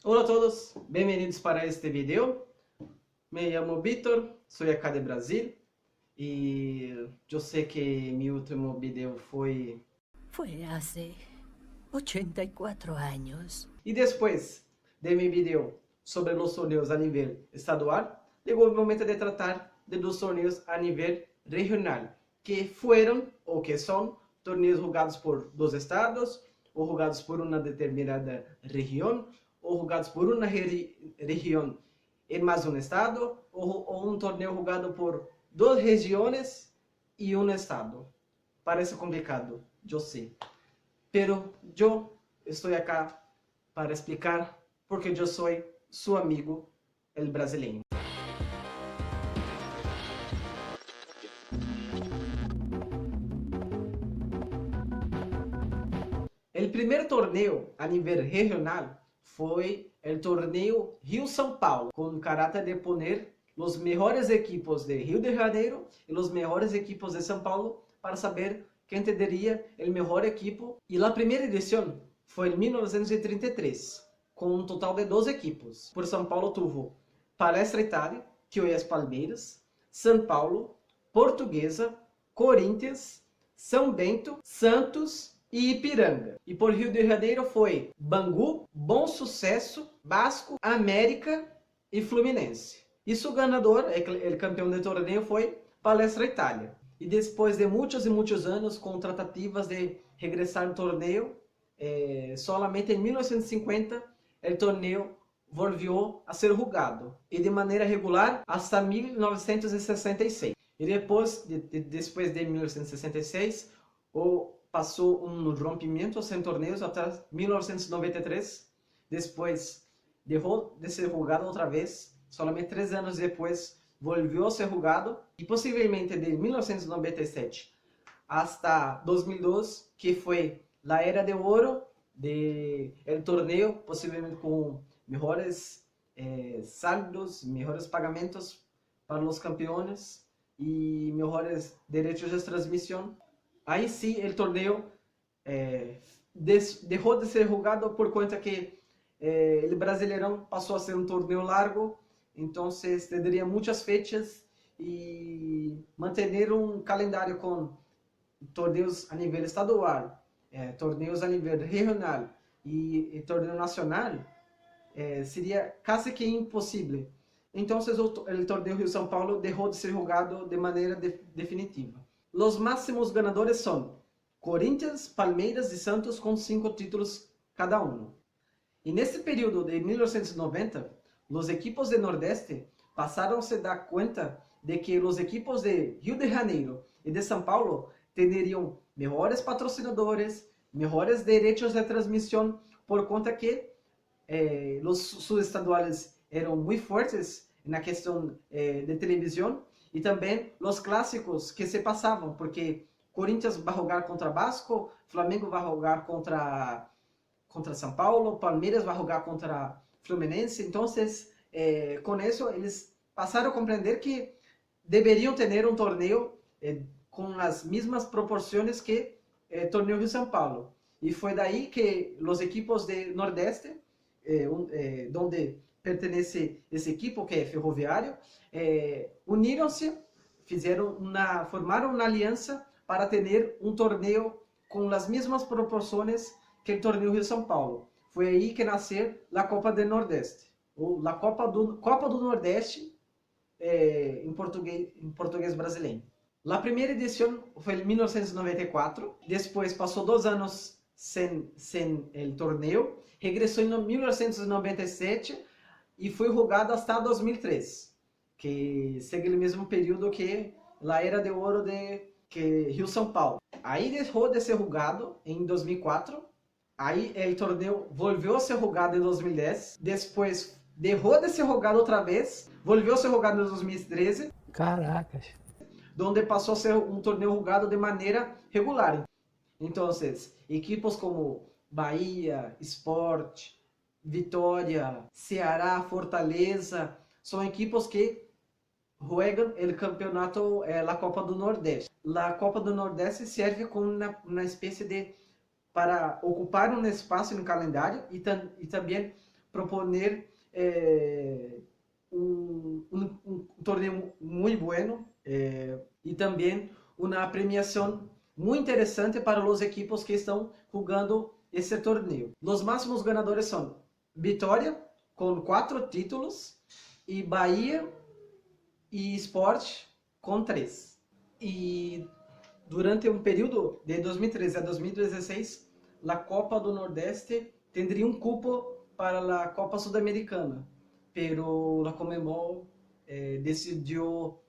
Hola a todos, bienvenidos para este video. Me llamo Víctor, soy acá de Brasil y yo sé que mi último video fue... Fue hace 84 años. Y después de mi video sobre los torneos a nivel estadual, llegó el momento de tratar de los torneos a nivel regional, que fueron o que son torneos jugados por dos estados, o jugados por una determinada región, o jugados por una región en más de un estado, o un torneo jugado por dos regiones y un estado. Parece complicado, yo sé. Pero yo estoy acá para explicar porque yo soy su amigo, el brasileño. El primer torneo a nivel regional fue el torneo Rio-São Paulo, con carácter de poner los mejores equipos de Rio de Janeiro y los mejores equipos de São Paulo para saber quién tendría el mejor equipo. Y la primera edición fue en 1933, con un total de 2 equipos. Por São Paulo tuvo Palestra Itália, que hoje é Palmeiras, São Paulo, Portuguesa, Corinthians, São Bento, Santos e Ipiranga. E por Rio de Janeiro foi Bangu, Bom Sucesso, Vasco, América e Fluminense. E su ganador, o campeão do torneio, foi Palestra Itália. E depois de muitos e muitos anos com tratativas de regressar ao torneio, solamente em 1950 o torneio volvió a ser jugado e de maneira regular hasta 1966. E depois de 1966, passou um rompimento sem torneios até 1993. Depois deixou de ser jogado outra vez. Solamente 3 anos depois volvió a ser jogado. E possivelmente de 1997 hasta 2002, que foi a era de ouro do torneio, possivelmente com melhores saldos, melhores pagamentos para os campeões e melhores direitos de transmissão. Aí sim, o torneio deixou de ser jogado por conta que o Brasileirão passou a ser um torneio largo, então teria muitas fechas e manter um calendário com torneios a nível estadual, torneios a nível regional e torneio nacional seria quase que impossível. Então, o torneio Rio-São Paulo deixou de ser jogado de maneira definitiva. Os máximos ganadores são Corinthians, Palmeiras e Santos com 5 títulos cada um. E nesse período de 1990, os equipos de Nordeste passaram a se dar conta de que os equipos de Rio de Janeiro e de São Paulo teriam melhores patrocinadores, melhores direitos de transmissão, por conta que os subestaduais eram muito fortes na questão de televisão, e também os clássicos que se passavam, porque Corinthians vai jogar contra Vasco, Flamengo vai jogar contra São Paulo, Palmeiras vai jogar contra Fluminense. Então, com isso, eles passaram a compreender que deveriam ter um torneio com as mesmas proporções que o torneio Rio São Paulo. E foi daí que os equipos de Nordeste, onde pertence esse equipo, que é Ferroviário, uniram-se, formaram uma aliança para ter um torneio com as mesmas proporções que o torneio Rio-São Paulo. Foi aí que nasceu a Copa do Nordeste, ou a Copa do Nordeste em português brasileiro. A primeira edição foi em 1994, depois passou 2 anos sem o torneio, regressou em 1997 e foi jogado até 2003, que segue o mesmo período que a era de ouro de Rio-São Paulo. Aí deixou de ser jogado em 2004, aí o torneio voltou a ser jogado em 2010, depois deixou de ser jogado outra vez, voltou a ser jogado em 2013. Caracas. Onde passou a ser um torneio jogado de maneira regular. Então, equipes como Bahia, Sport, Vitória, Ceará, Fortaleza, são equipes que jogam o campeonato, a Copa do Nordeste. A Copa do Nordeste serve como uma espécie de para ocupar um espaço no calendário e também proponer un torneo muy bueno y también una premiación muy interesante para los equipos que están jugando ese torneo. Los máximos ganadores son Vitória, com 4 títulos, e Bahia e Sport, com 3. E durante um período de 2013 a 2016, a Copa do Nordeste teria um cupo para a Copa Sudamericana, pero a Conmebol decidiu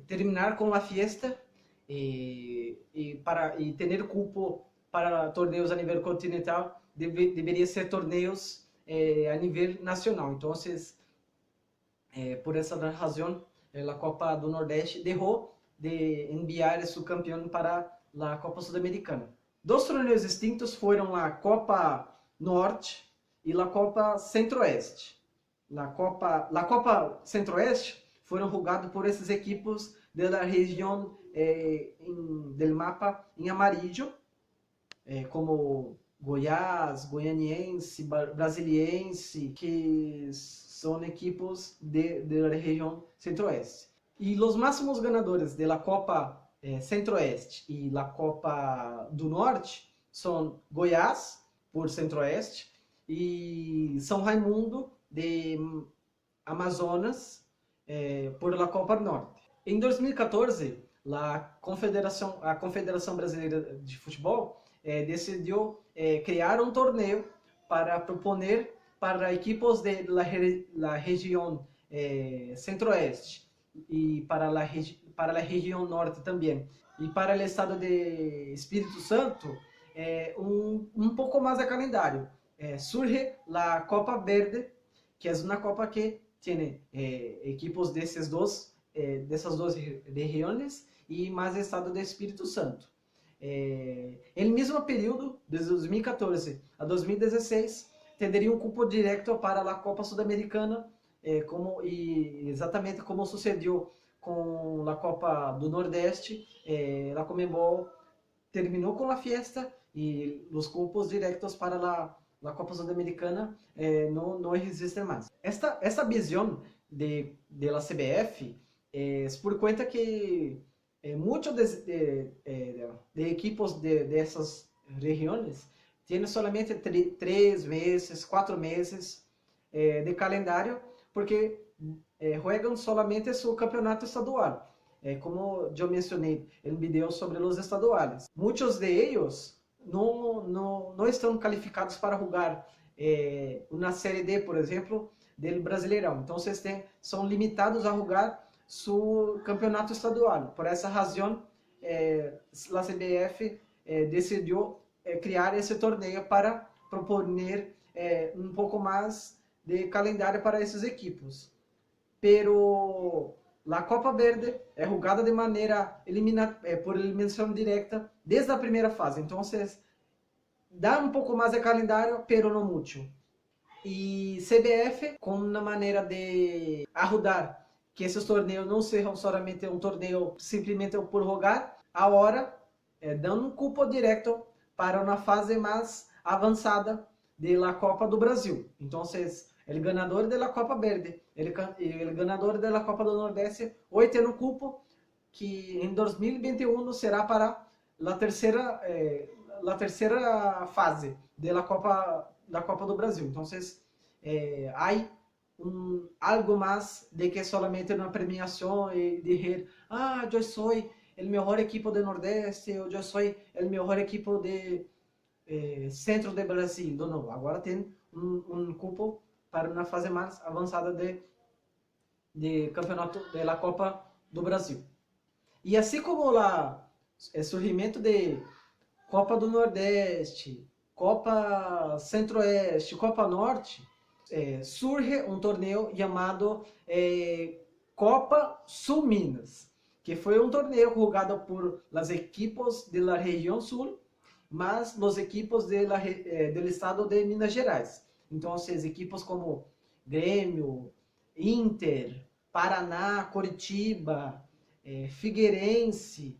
terminar com a fiesta e ter cupo para torneios a nível continental deveria ser torneios a nível nacional. Então, por essa razão, a Copa do Nordeste deixou de enviar seu campeão para a Copa Sudamericana. Dois torneios distintos foram a Copa Norte e a Copa Centro-Oeste. A Copa Centro-Oeste foram jogados por esses equipos da região do mapa em amarillo, como Goiás, Goianiense, Brasiliense, que são equipos da região Centro-Oeste. E os máximos ganadores da Copa Centro-Oeste e da Copa do Norte são Goiás, por Centro-Oeste, e São Raimundo, de Amazonas, por la Copa Norte. Em 2014, a Confederação Brasileira de Futebol decidiu criar um torneio para proponer para equipos da região Centro-Oeste e para a região Norte também, e para o estado de Espírito Santo, um pouco mais de calendário. Surge a Copa Verde, que é uma copa que tem equipos dessas duas regiões e mais o estado de Espírito Santo. No mesmo período, de 2014 a 2016, teria um cupo direto para a Copa Sudamericana, exatamente como sucedeu com a Copa do Nordeste. A Conmebol terminou com a fiesta e os cupos diretos para a Copa Sudamericana não existem mais. Esta visão da CBF é por conta que muitos de equipos dessas regiões têm somente 3 meses, 4 meses de calendário, porque jogam somente seu campeonato estadual. Como eu mencionei no vídeo sobre os estaduais. Muitos de eles não estão qualificados para jogar uma Série D, por exemplo, do Brasileirão. Então, são limitados a jogar seu campeonato estadual. Por essa razão, a CBF decidiu criar esse torneio para proponer um pouco mais de calendário para esses equipos. Pero a Copa Verde é jogada de maneira por eliminação direta desde a primeira fase. Então, dá um pouco mais de calendário, pero não muito. E CBF, com uma maneira de ajudar que esses torneios não sejam somente um torneio simplesmente por jogar, agora dando um cupo direto para uma fase mais avançada da Copa do Brasil. Então, o ganador da Copa Verde e o ganador da Copa do Nordeste hoje tem um cupo que em 2021 será para a terceira fase da Copa do Brasil. Então, há algo mais de que solamente uma premiação e dizer, eu sou o melhor equipo do Nordeste, ou eu sou o melhor equipo de centro do Brasil. Não, agora tem um cupo para uma fase mais avançada de campeonato da Copa do Brasil. E assim como o surgimento de Copa do Nordeste, Copa Centro-Oeste, Copa Norte, surge um torneio chamado Copa Sul Minas, que foi um torneio jogado por as equipes da região Sul, mas os equipos do estado de Minas Gerais. Então, equipos como Grêmio, Inter, Paraná, Coritiba, Figueirense,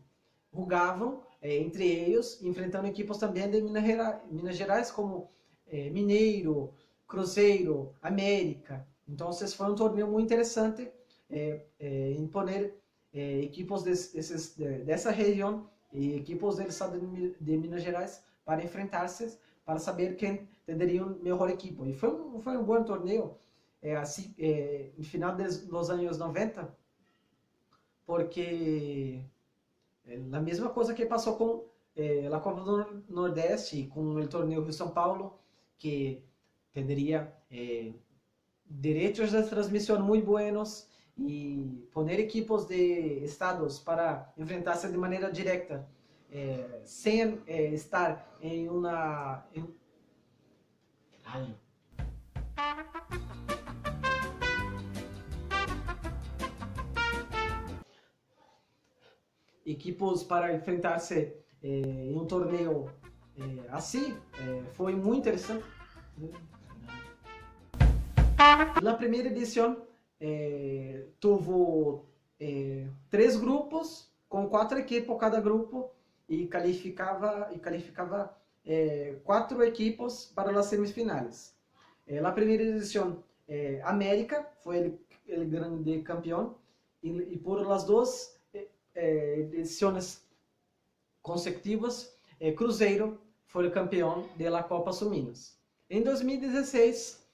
jogavam entre eles, enfrentando equipes também de Minas Gerais, como Mineiro, Cruzeiro, América. Então, foi um torneio muito interessante em poner equipos dessa região e equipos do estado de Minas Gerais para enfrentar-se, para saber quem teria o melhor equipo. E foi um bom torneio, assim, no final dos anos 90, porque a mesma coisa que passou com a Copa do Nordeste, com o torneio Rio São Paulo, que teria direitos de transmissão muito buenos e poner equipos de estados para enfrentar-se de maneira direta, sem estar em uma... equipos para enfrentar-se em um torneio assim, foi muito interessante. Na primeira edição, teve 3 grupos, com 4 equipes cada grupo, e calificava 4 equipos para as semifinais. Na primeira edição, América foi o grande campeão, e por as 2 edições consecutivas, Cruzeiro foi o campeão da Copa Sul-Minas. Em 2016,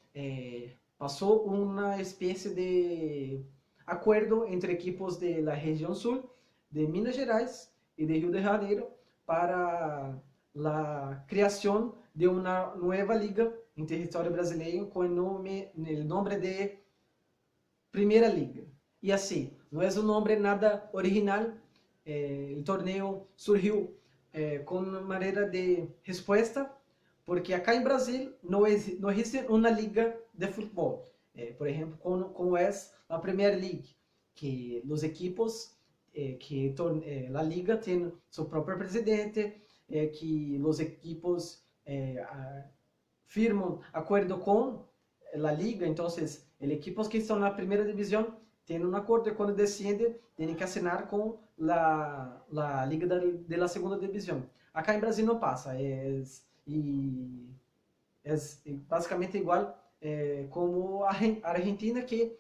passou uma espécie de acordo entre equipos da região sul de Minas Gerais e de Rio de Janeiro para a criação de uma nova liga em território brasileiro com o nome de Primeira Liga. E assim, não é um nome nada original, o torneio surgiu com uma maneira de resposta, porque acá em Brasil não existe uma liga de futebol, por exemplo, como é a Premier League, que os equipos a liga tem seu próprio presidente, que os equipos firmam acordo com a liga, então os equipos que estão na primeira divisão têm um acordo e quando descendem têm que assinar com a liga da segunda divisão. Acá em Brasil não passa, é basicamente igual como a Argentina, que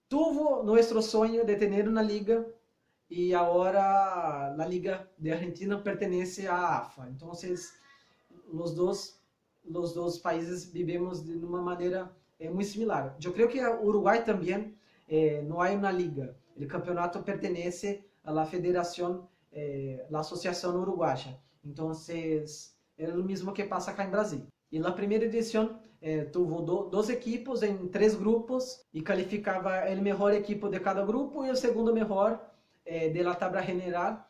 tuvo nosso sonho de ter uma liga e agora a liga de Argentina pertence à AFA. Então, os dois países vivemos de uma maneira muito similar. Eu creio que o Uruguai também não há uma liga. O campeonato pertence à federação, à Associação Uruguaia. Então, é o mesmo que passa cá em Brasil. E na primeira edição, teve 2 equipos em 3 grupos e calificava o melhor equipo de cada grupo e o segundo melhor da tabela general.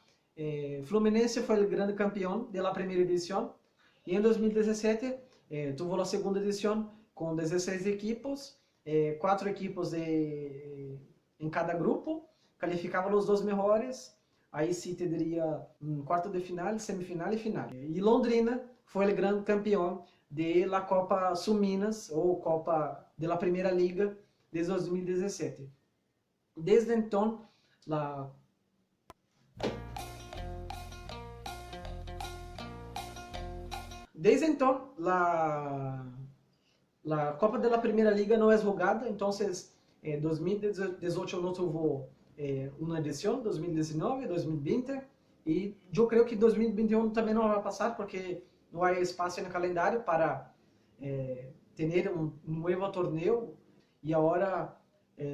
Fluminense foi o grande campeão da primeira edição. E em 2017, teve a segunda edição com 16 equipos, 4 equipos em cada grupo, calificavam os 2 melhores. Aí sim teria um quarto de final, semifinal e final. E Londrina foi o grande campeão da Copa Sul-Minas, ou Copa da Primeira Liga, desde 2017. Desde então, a Copa da Primeira Liga não é jogada, então, 2018 não teve uma edição, 2019, 2020, e eu creio que 2021 também não vai passar, porque não há espaço no calendário para ter um novo torneio, e agora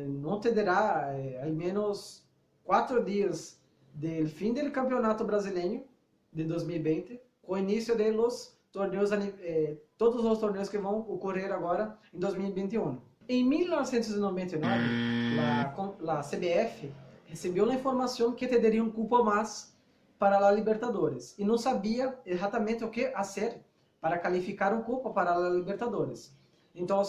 não terá ao menos 4 dias do fim do Campeonato Brasileiro de 2020, com o início dos torneios, todos os torneios que vão ocorrer agora em 2021. Em 1999, a CBF recebeu a informação que teria um cupo mais para a Libertadores e não sabia exatamente o que fazer para qualificar um cupo para a Libertadores. Então,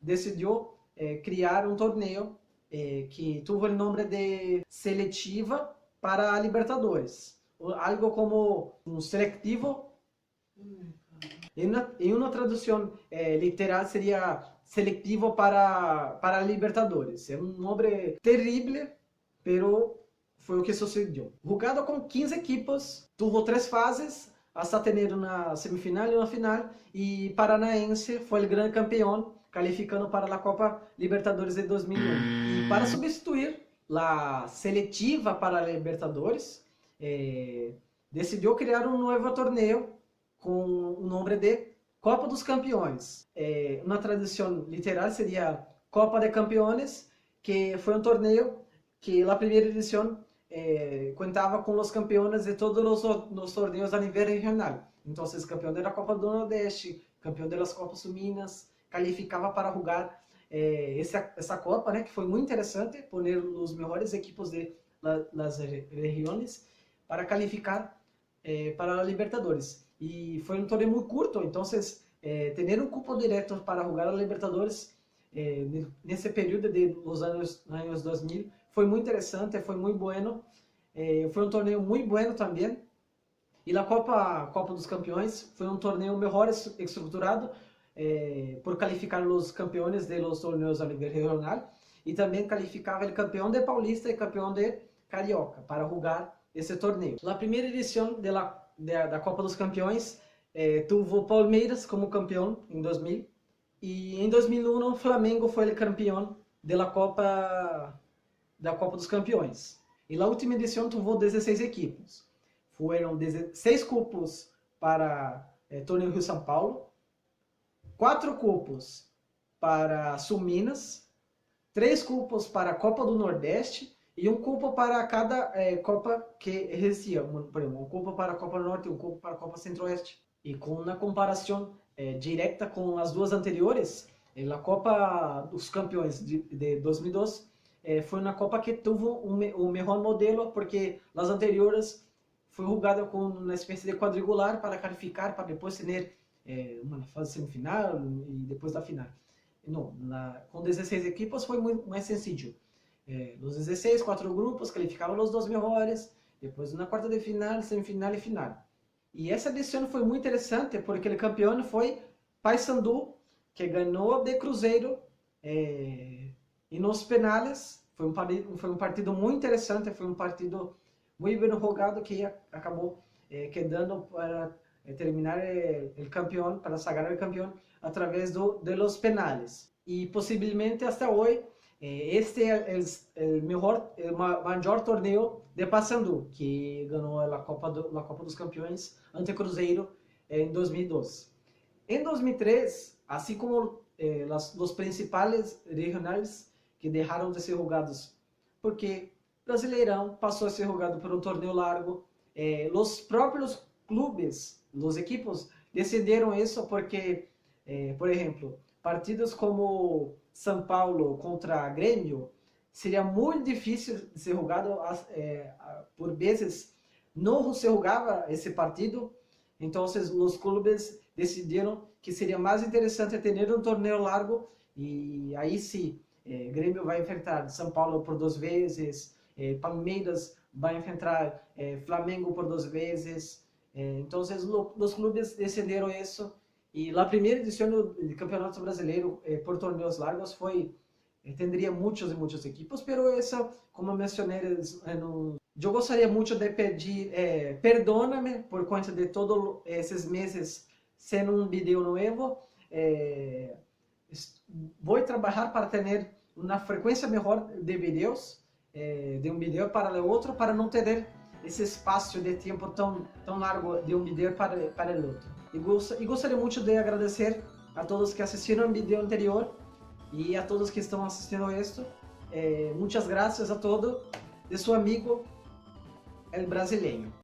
decidiu criar um torneio que teve o nome de Seletiva para a Libertadores, algo como um selectivo. Em uma tradução literal seria selectivo para a Libertadores. É um nome terrível, pero foi o que sucedeu. Jogado com 15 equipos, teve 3 fases. hasta tener una semifinal y una final, y Paranaense fue el gran campeón, calificando para la Copa Libertadores de 2001. Y para sustituir la seletiva para la Libertadores, decidiu criar um novo torneio com o nome de Copa dos Campeões. Uma tradução literal seria Copa de Campeones, que foi um torneio que na primeira edição contava com os campeões de todos os torneios a nível regional. Então, campeão da Copa do Nordeste, campeão das Copas Suminas, qualificava para jogar essa Copa, né, que foi muito interessante, poner os melhores equipos das regiões para qualificar para a Libertadores. E foi um torneio muito curto, então ter um cupo direto para jogar a Libertadores nesse período de los anos 2000 foi muito interessante, foi muito bueno. Foi um torneio muito bueno também. E a Copa dos Campeões foi um torneio melhor estruturado por qualificar os campeões de los torneios a nível regional e também qualificava o campeão de Paulista e campeão de Carioca para jogar esse torneio. Na primeira edição da Copa dos Campeões, tuvo Palmeiras como campeão em 2000 e em 2001 Flamengo foi o campeão da Copa dos Campeões. E na última edição tuvo 16 equipos. Foram 16 cupos para Torneio Rio São Paulo, 4 cupos para Sul Minas, 3 cupos para a Copa do Nordeste e um cupo para cada Copa que existia. Por exemplo, um cupo para a Copa do Norte e um cupo para a Copa Centro-Oeste. E com uma comparação direta com as duas anteriores, a Copa dos Campeões de 2002 foi uma Copa que teve o melhor modelo, porque as anteriores foi jogada com uma espécie de quadrangular para qualificar, para depois ter uma fase semifinal e depois da final. Não, com 16 equipes foi muito mais sencillo. Os 16, 4 grupos, qualificavam os 2 melhores, depois na quarta de final, semifinal e final. E essa edição foi muito interessante, porque o campeão foi Paysandu, que ganhou de Cruzeiro, e nos penales, foi um partido muito interessante, foi um partido muito bem jogado, que acabou quedando para terminar o campeão, para sagrar o campeão, através de los penales. E possivelmente, até hoje, este é o maior torneio de Paysandu, que ganhou a Copa dos Campeões ante Cruzeiro em 2012. Em 2003, assim como os principais regionais que deixaram de ser jogados, porque Brasileirão passou a ser jogado por um torneio largo, os próprios clubes, os equipos, decidiram isso porque, por exemplo, partidos como São Paulo contra Grêmio seria muito difícil de ser jogado, por vezes não se jogava esse partido, então os clubes decidiram que seria mais interessante ter um torneio largo, e aí sim, Grêmio vai enfrentar São Paulo por 2 vezes, Palmeiras vai enfrentar Flamengo por 2 vezes, então os clubes decidiram isso. E a primeira edição do Campeonato Brasileiro por torneios largos tendría muitos e muitos equipos, pero eso, como mencioné, eu gostaria muito de pedir, perdóname por conta de todos esses meses sem um vídeo novo. Vou trabalhar para ter uma frequência melhor de vídeos, de um vídeo para o outro, para não ter esse espaço de tempo tão largo de um vídeo para o outro. E gostaria muito de agradecer a todos que assistiram o vídeo anterior e a todos que estão assistindo isto. Muitas graças a todos, de seu amigo, El Brasileño.